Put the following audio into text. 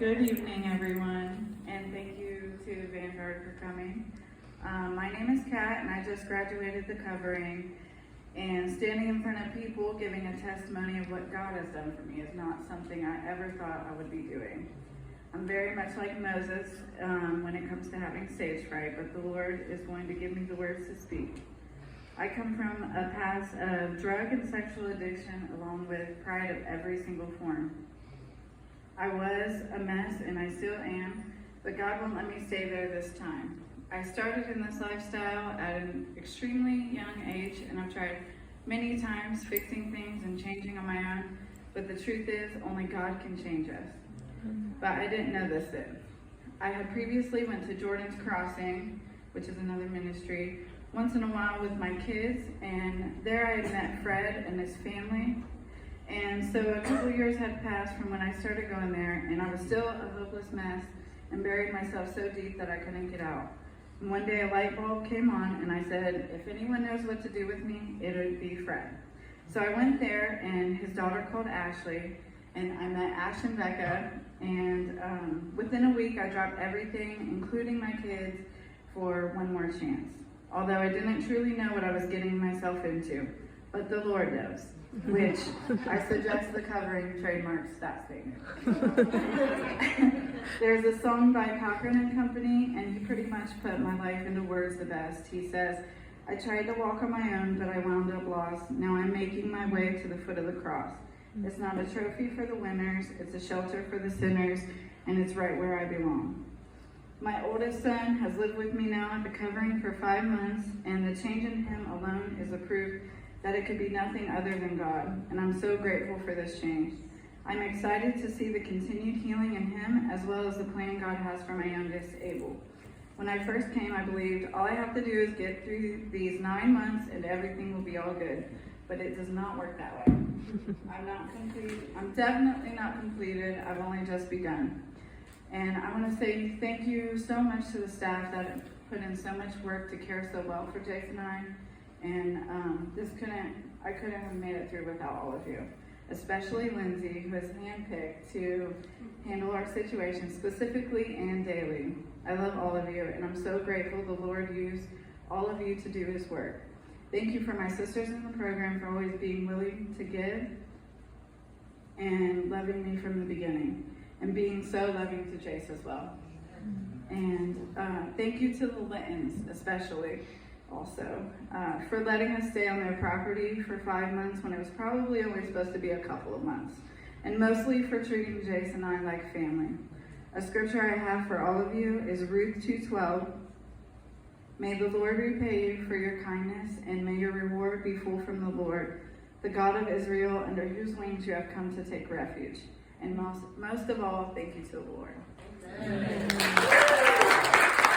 Good evening, everyone, and thank you to Vanguard for coming. My name is Kat, and I just graduated the covering, and standing in front of people giving a testimony of what God has done for me is not something I ever thought I would be doing. I'm very much like Moses when it comes to having stage fright, but the Lord is going to give me the words to speak. I come from a past of drug and sexual addiction along with pride of every single form. I was a mess, and I still am, but God won't let me stay there this time. I started in this lifestyle at an extremely young age, and I've tried many times fixing things and changing on my own, but the truth is, only God can change us. But I didn't know this then. I had previously went to Jordan's Crossing, which is another ministry, once in a while with my kids, and there I had met Fred and his family. And so a couple years had passed from when I started going there, and I was still a hopeless mess and buried myself so deep that I couldn't get out. And one day a light bulb came on, and I said, if anyone knows what to do with me, it would be Fred. So I went there, and his daughter called Ashley, and I met Ash and Becca, and within a week I dropped everything, including my kids, for one more chance. Although I didn't truly know what I was getting myself into, but the Lord knows. Which I suggest the covering trademarks that statement. There's a song by Cochran and Company, and he pretty much put my life into words the best. He says, I tried to walk on my own, but I wound up lost. Now I'm making my way to the foot of the cross. It's not a trophy for the winners, it's a shelter for the sinners, and it's right where I belong. My oldest son has lived with me now at the covering for 5 months, and the change in him alone is a proof that it could be nothing other than God, and I'm so grateful for this change. I'm excited to see the continued healing in him, as well as the plan God has for my youngest, Abel. When I first came, I believed all I have to do is get through these 9 months and everything will be all good, but it does not work that way. I'm not complete. I'm definitely not completed. I've only just begun. And I want to say thank you so much to the staff that put in so much work to care so well for Jason and I. And I couldn't have made it through without all of you, especially Lindsay, who is handpicked to handle our situation specifically and daily. I love all of you, and I'm so grateful the Lord used all of you to do his work. Thank you for my sisters in the program for always being willing to give and loving me from the beginning, and being so loving to Jace as well. And thank you to the Littons, especially, also, for letting us stay on their property for 5 months when it was probably only supposed to be a couple of months, and mostly for treating Jace and I like family. A scripture I have for all of you is Ruth 2:12. May the Lord repay you for your kindness, and may your reward be full from the Lord, the God of Israel, under whose wings you have come to take refuge. And most of all, thank you to the Lord. Amen.